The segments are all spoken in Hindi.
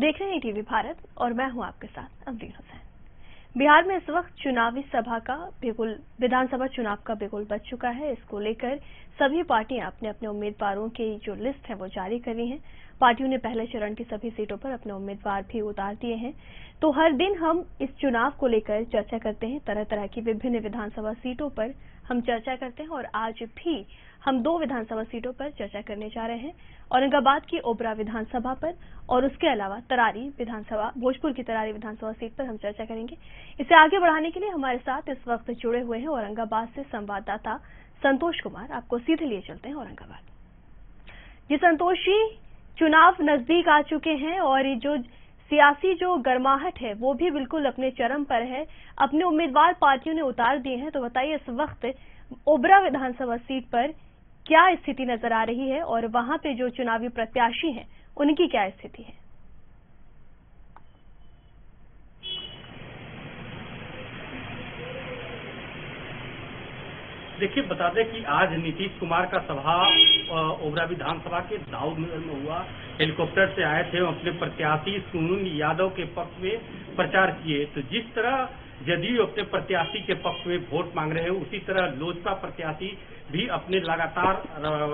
देख रहे हैं टीवी भारत और मैं हूं आपके साथ अमरीन हुसैन। बिहार में इस वक्त चुनावी सभा का बिगुल, विधानसभा चुनाव का बिगुल बज चुका है। इसको लेकर सभी पार्टियां अपने अपने उम्मीदवारों की जो लिस्ट है वो जारी कर रही हैं। पार्टियों ने पहले चरण की सभी सीटों पर अपने उम्मीदवार भी उतार दिए हैं। तो हर दिन हम इस चुनाव को लेकर चर्चा करते हैं, तरह तरह की विभिन्न विधानसभा सीटों पर हम चर्चा करते हैं और आज भी हम 2 विधानसभा सीटों पर चर्चा करने जा रहे हैं। औरंगाबाद की ओबरा विधानसभा पर और उसके अलावा तरारी विधानसभा, भोजपुर की तरारी विधानसभा सीट पर हम चर्चा करेंगे। इसे आगे बढ़ाने के लिए हमारे साथ इस वक्त जुड़े हुए हैं औरंगाबाद से संवाददाता संतोष कुमार। आपको सीधे लिए चलते हैं औरंगाबाद। जी संतोष जी, चुनाव नजदीक आ चुके हैं और जो सियासी जो गर्माहट है वो भी बिल्कुल अपने चरम पर है। अपने उम्मीदवार पार्टियों ने उतार दिए हैं, तो बताइए इस वक्त ओबरा विधानसभा सीट पर क्या स्थिति नजर आ रही है और वहां पे जो चुनावी प्रत्याशी हैं उनकी क्या स्थिति है? देखिए, बता दें कि आज नीतीश कुमार का सभा ओबरा विधानसभा के दाऊदनगर में हुआ। हेलीकॉप्टर से आए थे, अपने प्रत्याशी सुनील यादव के पक्ष में प्रचार किए। तो जिस तरह जदयू अपने प्रत्याशी के पक्ष में वोट मांग रहे हैं, उसी तरह लोजपा प्रत्याशी भी अपने लगातार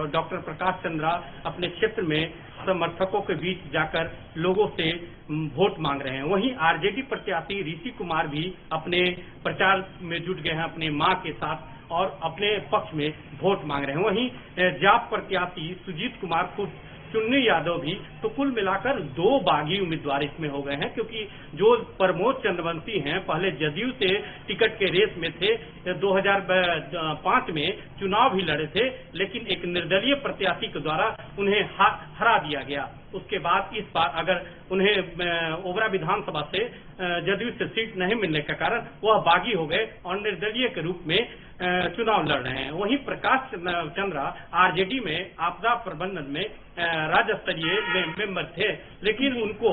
डॉक्टर प्रकाश चंद्रा अपने क्षेत्र में समर्थकों के बीच जाकर लोगों से वोट मांग रहे हैं। वहीं आरजेडी प्रत्याशी ऋषि कुमार भी अपने प्रचार में जुट गए हैं अपने मां के साथ और अपने पक्ष में वोट मांग रहे हैं। वहीं जाप प्रत्याशी सुजीत कुमार खुद चुन्नी यादव भी, तो कुल मिलाकर 2 बागी उम्मीदवार इसमें हो गए हैं, क्योंकि जो प्रमोद चंद्रवंशी हैं पहले जदयू से टिकट के रेस में थे, 2005 में चुनाव भी लड़े थे, लेकिन एक निर्दलीय प्रत्याशी के द्वारा उन्हें हरा दिया गया। उसके बाद इस बार अगर उन्हें ओबरा विधानसभा से जदयू से सीट नहीं मिलने के कारण वह बागी हो गए और निर्दलीय के रूप में चुनाव लड़ रहे हैं। वहीं प्रकाश चंद्रा आरजेडी में आपदा प्रबंधन में राज्य स्तरीय मेंबर थे, लेकिन उनको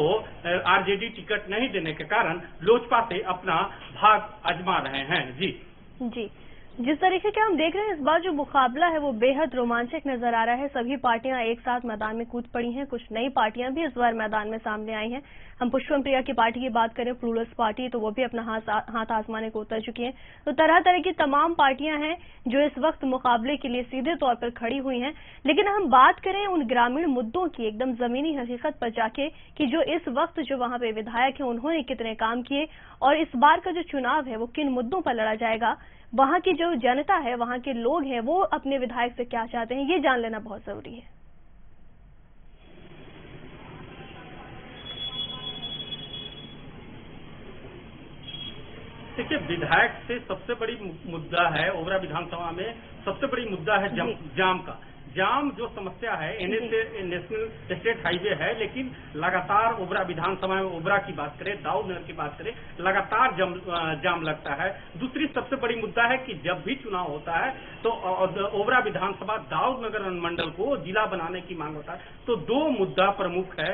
आरजेडी टिकट नहीं देने के कारण लोजपा से अपना भाग आजमा रहे हैं। जी, जिस तरीके के हम देख रहे हैं इस बार जो मुकाबला है वो बेहद रोमांचक नजर आ रहा है। सभी पार्टियां एक साथ मैदान में कूद पड़ी हैं। कुछ नई पार्टियां भी इस बार मैदान में सामने आई हैं। हम पुष्पम प्रिया की पार्टी की बात करें, प्लूरल्स पार्टी, तो वो भी अपना हाथ आजमाने को उतर चुकी है। तो तरह तरह की तमाम पार्टियां हैं जो इस वक्त मुकाबले के लिए सीधे तौर पर खड़ी हुई हैं। लेकिन हम बात करें उन ग्रामीण मुद्दों की, एकदम जमीनी हकीकत पर जाके, कि जो इस वक्त जो वहां पे विधायक है उन्होंने कितने काम किए और इस बार का जो चुनाव है वो किन मुद्दों पर लड़ा जाएगा, वहां की जो जनता है, वहां के लोग हैं, वो अपने विधायक से क्या चाहते हैं, ये जान लेना बहुत जरूरी है। देखिए, विधायक से सबसे बड़ी मुद्दा है ओबरा विधानसभा में, सबसे बड़ी मुद्दा है जाम का। जाम जो समस्या है, नेशनल स्टेट हाईवे है, लेकिन लगातार ओबरा विधानसभा में, ओबरा की बात करें, दाऊदनगर की बात करें, लगातार जाम लगता है। दूसरी सबसे बड़ी मुद्दा है कि जब भी चुनाव होता है तो ओबरा विधानसभा दाऊदनगर अनुमंडल को जिला बनाने की मांग होता है। तो 2 मुद्दा प्रमुख है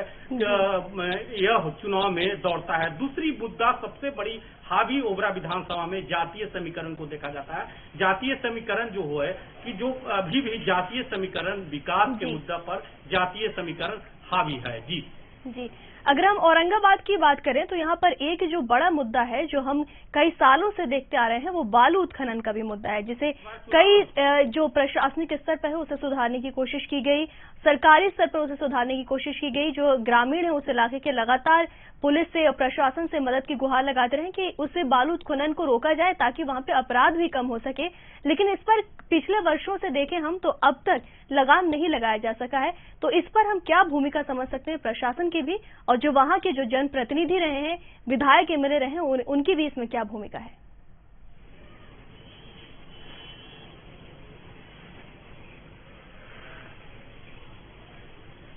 यह चुनाव में दौड़ता है। दूसरी मुद्दा सबसे बड़ी हावी ओबरा विधानसभा में जातीय समीकरण को देखा जाता है। जातीय समीकरण जो है कि जो अभी भी जातीय समीकरण, विकास के मुद्दा पर जातीय समीकरण हावी है। जी, अगर हम औरंगाबाद की बात करें तो यहाँ पर एक जो बड़ा मुद्दा है जो हम कई सालों से देखते आ रहे हैं, वो बालू उत्खनन का भी मुद्दा है, जिसे कई जो प्रशासनिक स्तर पर है उसे सुधारने की कोशिश की गई, सरकारी स्तर पर उसे सुधारने की कोशिश की गई। जो ग्रामीण है उस इलाके के लगातार पुलिस से और प्रशासन से मदद की गुहार लगाते रहे कि उससे बालू उत्खनन को रोका जाए ताकि वहां पे अपराध भी कम हो सके। लेकिन इस पर पिछले वर्षों से देखें हम तो अब तक लगाम नहीं लगाया जा सका है। तो इस पर हम क्या भूमिका समझ सकते हैं प्रशासन की भी, और जो वहां के जो जनप्रतिनिधि रहे हैं, विधायक एमएलए रहे हैं, उनकी भी इसमें क्या भूमिका है?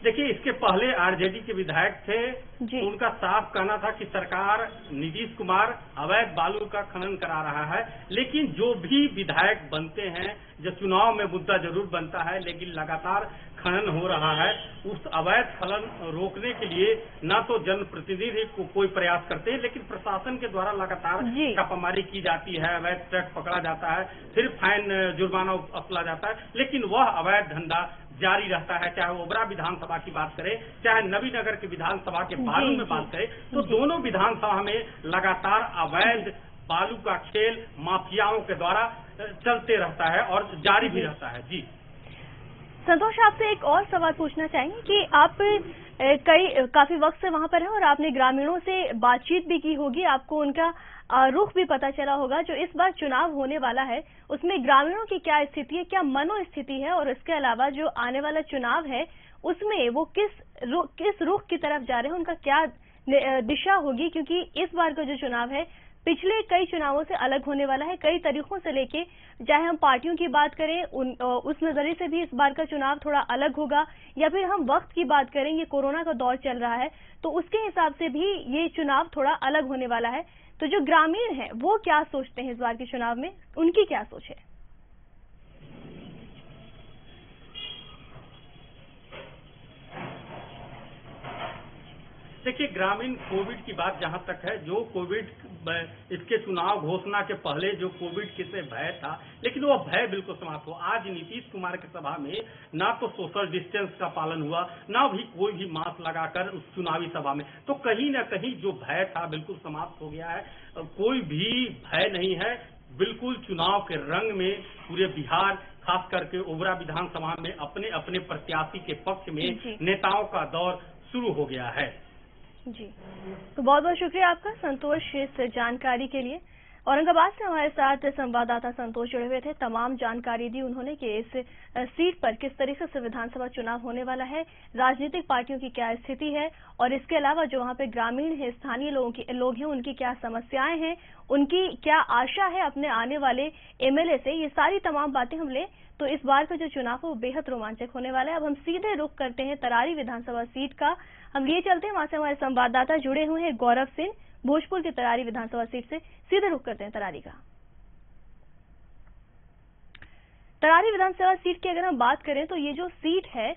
देखिए, इसके पहले आरजेडी के विधायक थे, तो उनका साफ कहना था कि सरकार नीतीश कुमार अवैध बालू का खनन करा रहा है। लेकिन जो भी विधायक बनते हैं, जो चुनाव में मुद्दा जरूर बनता है, लेकिन लगातार खनन हो रहा है। उस अवैध खनन रोकने के लिए न तो जनप्रतिनिधि कोई प्रयास करते हैं, लेकिन प्रशासन के द्वारा लगातार छापामारी की जाती है, अवैध ट्रक पकड़ा जाता है, फिर फाइन जुर्माना वसूला जाता है, लेकिन वह अवैध धंधा जारी रहता है। चाहे ओबरा विधानसभा की बात करें, चाहे नवीनगर की विधानसभा के बालू में बात करें, तो दोनों विधानसभा में लगातार अवैध बालू का खेल माफियाओं के द्वारा चलते रहता है और जारी भी रहता है। जी संतोष, आपसे एक और सवाल पूछना चाहेंगे कि आप काफी वक्त से वहां पर हैं और आपने ग्रामीणों से बातचीत भी की होगी, आपको उनका रुख भी पता चला होगा। जो इस बार चुनाव होने वाला है उसमें ग्रामीणों की क्या स्थिति है, क्या मनोस्थिति है, और इसके अलावा जो आने वाला चुनाव है उसमें वो किस रुख की तरफ जा रहे हैं, उनका क्या दिशा होगी? क्योंकि इस बार का जो चुनाव है पिछले कई चुनावों से अलग होने वाला है, कई तरीकों से लेके, चाहे हम पार्टियों की बात करें उस नजरिए से भी इस बार का चुनाव थोड़ा अलग होगा, या फिर हम वक्त की बात करें, ये कोरोना का दौर चल रहा है तो उसके हिसाब से भी ये चुनाव थोड़ा अलग होने वाला है। तो जो ग्रामीण हैं वो क्या सोचते हैं इस बार के चुनाव में, उनकी क्या सोच है? देखिए, ग्रामीण कोविड की बात जहां तक है, जो कोविड इसके चुनाव घोषणा के पहले जो कोविड के से भय था, लेकिन वो भय बिल्कुल समाप्त हुआ। आज नीतीश कुमार की सभा में ना तो सोशल डिस्टेंस का पालन हुआ, ना भी कोई भी मास्क लगाकर उस चुनावी सभा में, तो कहीं ना कहीं जो भय था बिल्कुल समाप्त हो गया है। कोई भी भय नहीं है। बिल्कुल चुनाव के रंग में पूरे बिहार, खास करके ओबरा विधानसभा में अपने अपने प्रत्याशी के पक्ष में नेताओं का दौर शुरू हो गया है। जी, तो बहुत बहुत शुक्रिया आपका संतोष इस जानकारी के लिए। औरंगाबाद से हमारे साथ संवाददाता संतोष जुड़े हुए थे, तमाम जानकारी दी उन्होंने कि इस सीट पर किस तरीके से विधानसभा चुनाव होने वाला है, राजनीतिक पार्टियों की क्या स्थिति है, और इसके अलावा जो वहां पे ग्रामीण है, स्थानीय लोग हैं, उनकी क्या समस्याएं हैं, उनकी क्या आशा है अपने आने वाले एमएलए से। ये सारी तमाम बातें हम ले तो इस बार का जो चुनाव है वो बेहद रोमांचक होने वाला है। अब हम सीधे रुख करते हैं तरारी विधानसभा सीट का, हम लिए चलते हैं, वहां से हमारे संवाददाता जुड़े हुए हैं गौरव सिंह, भोजपुर के तरारी विधानसभा सीट से। सीधे रुख करते हैं तरारी का। तरारी विधानसभा सीट की अगर हम बात करें तो ये जो सीट है,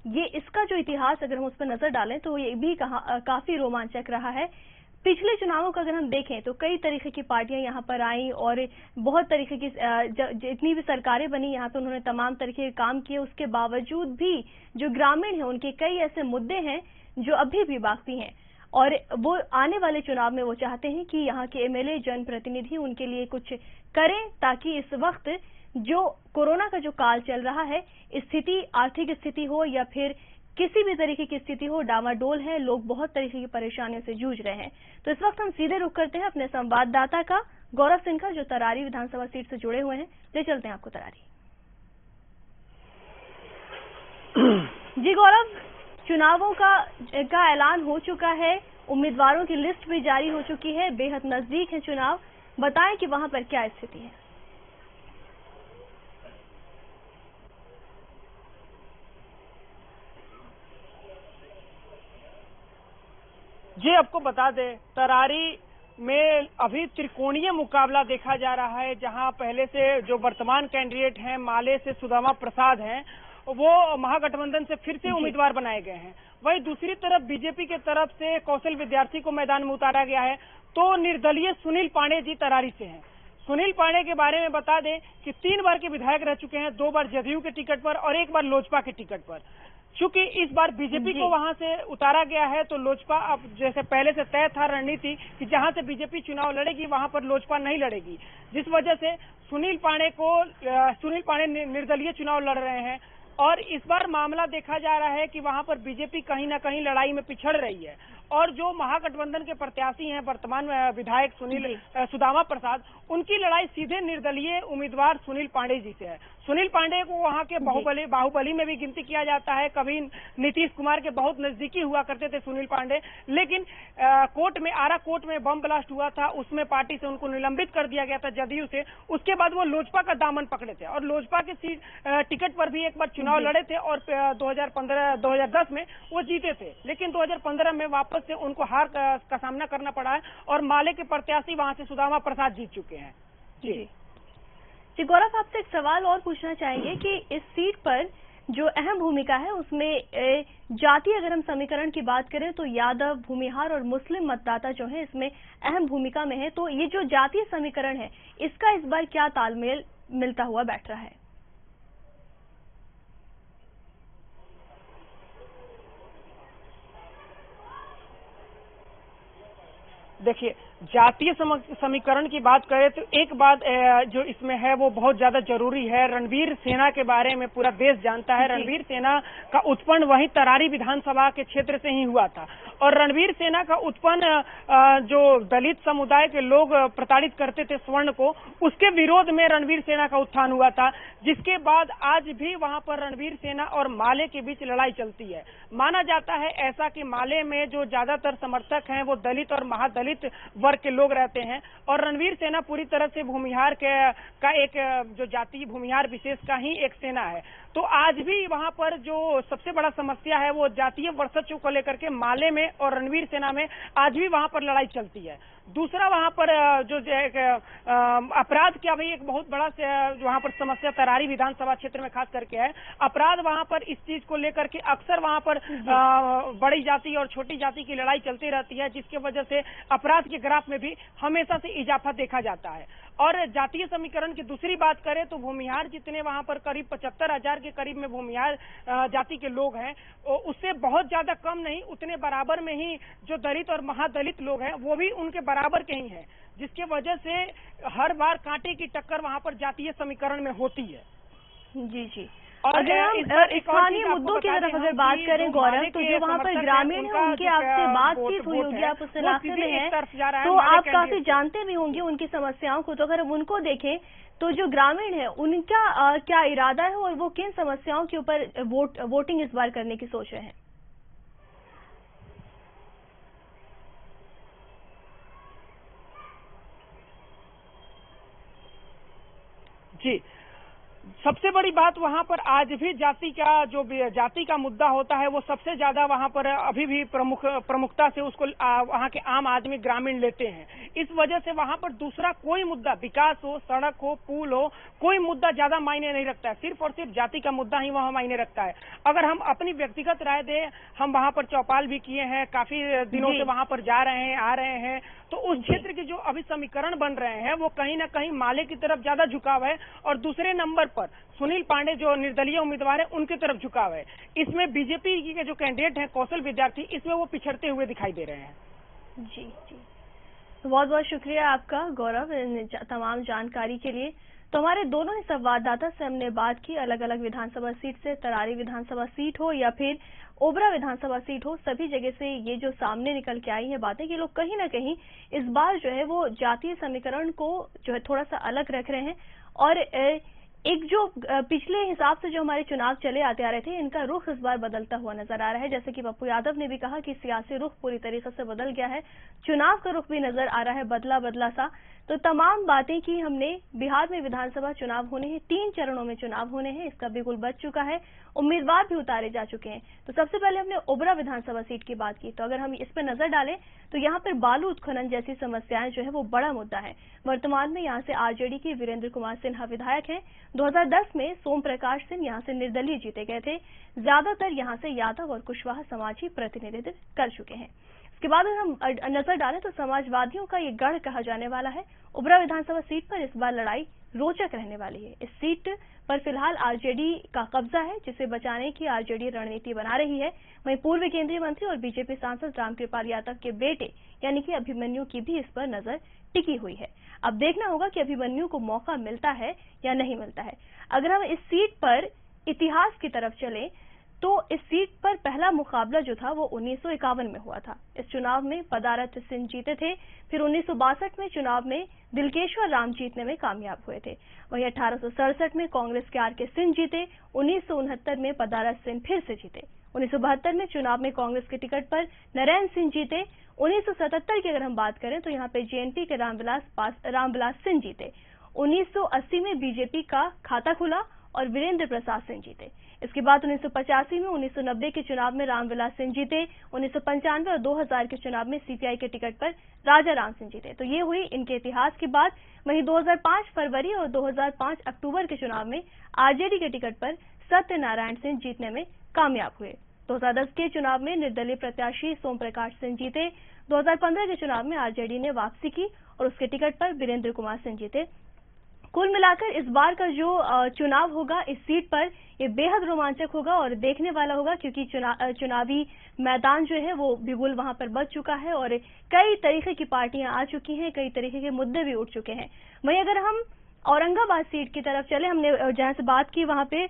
ये इसका जो इतिहास अगर हम उस पर नजर डालें तो ये भी काफी रोमांचक रहा है। पिछले चुनावों का अगर हम देखें तो कई तरीके की पार्टियां यहां पर आईं और बहुत तरीके की जितनी भी सरकारें बनी यहाँ पे उन्होंने तमाम तरीके के काम किए। उसके बावजूद भी जो ग्रामीण हैं उनके कई ऐसे मुद्दे हैं जो अभी भी बाकी हैं, और वो आने वाले चुनाव में वो चाहते हैं कि यहाँ के एमएलए, जनप्रतिनिधि उनके लिए कुछ करें, ताकि इस वक्त जो कोरोना का जो काल चल रहा है, स्थिति, आर्थिक स्थिति हो या फिर किसी भी तरीके की स्थिति हो, डामाडोल है, लोग बहुत तरीके की परेशानियों से जूझ रहे हैं। तो इस वक्त हम सीधे रुख करते हैं अपने संवाददाता का, गौरव सिंह का, जो तरारी विधानसभा सीट से जुड़े हुए हैं। ले चलते हैं आपको तरारी। जी गौरव, चुनावों का ऐलान हो चुका है, उम्मीदवारों की लिस्ट भी जारी हो चुकी है, बेहद नजदीक है चुनाव, बताएं कि वहां पर क्या स्थिति है? जी, आपको बता दें, तरारी में अभी त्रिकोणीय मुकाबला देखा जा रहा है, जहां पहले से जो वर्तमान कैंडिडेट हैं माले से सुदामा प्रसाद हैं, वो महागठबंधन से फिर से उम्मीदवार बनाए गए हैं। वहीं दूसरी तरफ बीजेपी के तरफ से कौशल विद्यार्थी को मैदान में उतारा गया है, तो निर्दलीय सुनील पांडे जी तरारी से हैं। सुनील पांडे के बारे में बता दें कि 3 बार के विधायक रह चुके हैं, 2 बार जदयू के टिकट पर और 1 बार लोजपा के टिकट पर। चूंकि इस बार बीजेपी को वहां से उतारा गया है, तो लोजपा, अब जैसे पहले से तय था रणनीति कि जहां से बीजेपी चुनाव लड़ेगी वहां पर लोजपा नहीं लड़ेगी, जिस वजह से सुनील पांडे निर्दलीय चुनाव लड़ रहे हैं। और इस बार मामला देखा जा रहा है कि वहां पर बीजेपी कहीं ना कहीं लड़ाई में पिछड़ रही है, और जो महागठबंधन के प्रत्याशी हैं वर्तमान विधायक सुदामा प्रसाद, उनकी लड़ाई सीधे निर्दलीय उम्मीदवार सुनील पांडे जी से है। सुनील पांडे को वहां के बाहुबली में भी गिनती किया जाता है, कभी नीतीश कुमार के बहुत नजदीकी हुआ करते थे सुनील पांडे, लेकिन आरा कोर्ट में बम ब्लास्ट हुआ था, उसमें पार्टी से उनको निलंबित कर दिया गया था जदयू से। उसके बाद वो लोजपा का दामन पकड़े थे और लोजपा के टिकट पर भी एक बार चुनाव लड़े थे और 2010 में वो जीते थे, लेकिन 2015 में वापस से उनको हार का सामना करना पड़ा है और माले के प्रत्याशी वहां से सुदामा प्रसाद जीत चुके हैं। जी गौरव, आपसे एक सवाल और पूछना चाहेंगे कि इस सीट पर जो अहम भूमिका है उसमें जातीय अगर हम समीकरण की बात करें तो यादव, भूमिहार और मुस्लिम मतदाता जो है इसमें अहम भूमिका में है। तो ये जो जातीय समीकरण है, इसका इस बार क्या तालमेल मिलता हुआ बैठ रहा है? देखिए, जातीय समीकरण की बात करें तो एक बात जो इसमें है वो बहुत ज्यादा जरूरी है। रणवीर सेना के बारे में पूरा देश जानता है। रणवीर सेना का उत्पन्न वहीं तरारी विधानसभा के क्षेत्र से ही हुआ था और रणवीर सेना का उत्पन्न जो दलित समुदाय के लोग प्रताड़ित करते थे स्वर्ण को, उसके विरोध में रणवीर सेना का उत्थान हुआ था, जिसके बाद आज भी वहां पर रणवीर सेना और माले के बीच लड़ाई चलती है। माना जाता है ऐसा कि माले में जो ज्यादातर समर्थक हैं वो दलित और महादलित वर्ग के लोग रहते हैं और रणवीर सेना पूरी तरह से भूमिहार का एक जो जातीय भूमिहार विशेष का ही एक सेना है। तो आज भी वहां पर जो सबसे बड़ा समस्या है वो जातीय वर्चस्व को लेकर के माले में और रणवीर सेना में आज भी वहां पर लड़ाई चलती है। दूसरा वहां पर जो अपराध का भी एक बहुत बड़ा वहां पर समस्या तरारी विधानसभा क्षेत्र में खास करके है। अपराध वहां पर इस चीज को लेकर के अक्सर वहां पर बड़ी जाति और छोटी जाति की लड़ाई चलती रहती है, जिसके वजह से अपराध के ग्राफ में भी हमेशा से इजाफा देखा जाता है। और जातीय समीकरण की दूसरी बात करें तो भूमिहार जितने वहां पर करीब 75,000 के करीब में भूमिहार जाति के लोग हैं, उससे बहुत ज्यादा कम नहीं, उतने बराबर में ही जो दलित और महादलित लोग हैं वो भी उनके बराबर के ही हैं, जिसके वजह से हर बार कांटे की टक्कर वहां पर जातीय समीकरण में होती है। जी जी। और अगर हम स्थानीय मुद्दों की तरफ अगर बात करें गौरव, तो जो वहाँ पर ग्रामीण है उनकी आपसे बातचीत हुई होगी, आप उस इलाके में हैं तो आप काफी जानते भी होंगे उनकी समस्याओं को। तो अगर हम उनको देखें तो जो ग्रामीण है उनका क्या इरादा है और वो किन समस्याओं के ऊपर वोटिंग इस बार करने की सोच रहे हैं? जी, सबसे बड़ी बात वहां पर आज भी जाति का मुद्दा होता है वो सबसे ज्यादा वहां पर अभी भी प्रमुखता से उसको वहां के आम आदमी ग्रामीण लेते हैं। इस वजह से वहां पर दूसरा कोई मुद्दा, विकास हो, सड़क हो, पुल हो, कोई मुद्दा ज्यादा मायने नहीं रखता है। सिर्फ और सिर्फ जाति का मुद्दा ही वहां मायने रखता है। अगर हम अपनी व्यक्तिगत राय दें, हम वहां पर चौपाल भी किए हैं, काफी दिनों से वहां पर जा रहे हैं, आ रहे हैं, तो उस क्षेत्र के जो अभी समीकरण बन रहे हैं वो कहीं ना कहीं माले की तरफ ज्यादा झुकाव है और दूसरे नंबर पर सुनील पांडे जो निर्दलीय उम्मीदवार है उनकी तरफ झुकाव है। इसमें बीजेपी के जो कैंडिडेट हैं कौशल विद्यार्थी, इसमें वो पिछड़ते हुए दिखाई दे रहे हैं। जी जी, तो बहुत बहुत शुक्रिया आपका गौरव तमाम जानकारी के लिए। तो हमारे दोनों ही संवाददाता से हमने बात की, अलग अलग विधानसभा सीट से, तरारी विधानसभा सीट हो या फिर ओबरा विधानसभा सीट हो, सभी जगह से ये जो सामने निकल के आई है बातें कि लोग कहीं ना कहीं इस बार जो है वो जातीय समीकरण को जो है थोड़ा सा अलग रख रहे हैं और एक जो पिछले हिसाब से जो हमारे चुनाव चले आते आ रहे थे, इनका रुख इस बार बदलता हुआ नजर आ रहा है। जैसे कि पप्पू यादव ने भी कहा कि सियासी रुख पूरी तरीके से बदल गया है, चुनाव का रुख भी नजर आ रहा है बदला बदला सा। तो तमाम बातें की हमने। बिहार में विधानसभा चुनाव होने हैं, 3 चरणों में चुनाव होने हैं, इसका बिगुल बज चुका है, उम्मीदवार भी उतारे जा चुके हैं। तो सबसे पहले हमने ओबरा विधानसभा सीट की बात की, तो अगर हम इस पर नजर डालें तो यहाँ पर बालू उत्खनन जैसी समस्याएं जो है वो बड़ा मुद्दा है। वर्तमान में यहाँ से आरजेडी के वीरेंद्र कुमार सिन्हा विधायक हैं। 2010 में सोम प्रकाश सिंह यहाँ से निर्दलीय जीते गए थे। ज्यादातर यहाँ से यादव और कुशवाहा समाज ही प्रतिनिधित्व कर चुके हैं। इसके बाद अगर हम नजर डालें तो समाजवादियों का ये गढ़ कहा जाने वाला है। ओबरा विधानसभा सीट पर इस बार लड़ाई रोचक रहने वाली है। इस सीट पर फिलहाल आरजेडी का कब्जा है, जिसे बचाने की आरजेडी रणनीति बना रही है। वहीं पूर्व केंद्रीय मंत्री और बीजेपी सांसद रामकृपाल यादव के बेटे यानी कि अभिमन्यु की भी इस पर नजर टिकी हुई है। अब देखना होगा कि अभिमन्यु को मौका मिलता है या नहीं मिलता है। अगर हम इस सीट पर इतिहास की तरफ चलें तो इस सीट पर पहला मुकाबला जो था वो 1951 में हुआ था। इस चुनाव में पदारथ सिंह जीते थे। फिर 1962 में चुनाव में दिलकेश्वर राम जीतने में कामयाब हुए थे। वहीं 1867 में कांग्रेस के आर के सिंह जीते। 1969 में पदारथ सिंह फिर से जीते। 1972 में चुनाव में कांग्रेस के टिकट पर नरेंद्र सिंह जीते। 1977 की अगर हम बात करें तो यहाँ पे जेएनपी के रामविलास सिंह जीते। 1980 में बीजेपी का खाता खुला और वीरेंद्र प्रसाद सिंह जीते। इसके बाद 1985 में 1990 के चुनाव में रामविलास सिंह जीते। 1995 और 2000 के चुनाव में सीपीआई के टिकट पर राजा राम सिंह जीते। तो ये हुई इनके इतिहास की बात। वहीं 2005 फरवरी और 2005 अक्टूबर के चुनाव में आरजेडी के टिकट पर सत्यनारायण सिंह जीतने में कामयाब हुए। 2010 के चुनाव में निर्दलीय प्रत्याशी सोम प्रकाश सिंह जीते। 2015 के चुनाव में आरजेडी ने वापसी की और उसके टिकट पर वीरेंद्र कुमार सिंह जीते। कुल मिलाकर इस बार का जो चुनाव होगा इस सीट पर ये बेहद रोमांचक होगा और देखने वाला होगा, क्योंकि चुनावी मैदान जो है वो बिगुल वहां पर बच चुका है और कई तरीके की पार्टियां आ चुकी हैं, कई तरीके के मुद्दे भी उठ चुके हैं। वहीं अगर हम औरंगाबाद सीट की तरफ चले, हमने जहां से बात की वहां पे,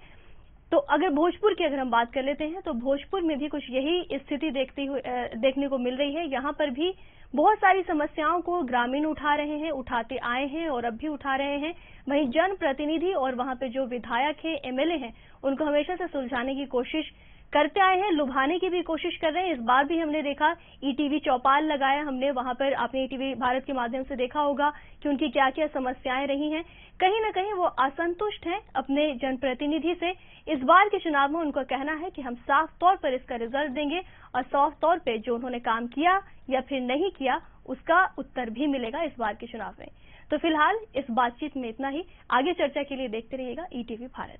तो अगर भोजपुर की अगर हम बात कर लेते हैं तो भोजपुर में भी कुछ यही स्थिति देखने को मिल रही है। यहाँ पर भी बहुत सारी समस्याओं को ग्रामीण उठा रहे हैं, उठाते आए हैं और अब भी उठा रहे हैं। वहीं जनप्रतिनिधि और वहां पे जो विधायक हैं, एमएलए हैं, उनको हमेशा से सुलझाने की कोशिश करते आए हैं, लुभाने की भी कोशिश कर रहे हैं। इस बार भी हमने देखा ईटीवी चौपाल लगाया हमने, वहां पर आपने ईटीवी भारत के माध्यम से देखा होगा कि उनकी क्या क्या समस्याएं रही हैं। कहीं ना कहीं वो असंतुष्ट हैं अपने जनप्रतिनिधि से। इस बार के चुनाव में उनका कहना है कि हम साफ तौर पर इसका रिजल्ट देंगे और साफ तौर पर जो उन्होंने काम किया या फिर नहीं किया उसका उत्तर भी मिलेगा इस बार के चुनाव में। तो फिलहाल इस बातचीत में इतना ही। आगे चर्चा के लिए देखते रहिएगा ईटीवी भारत।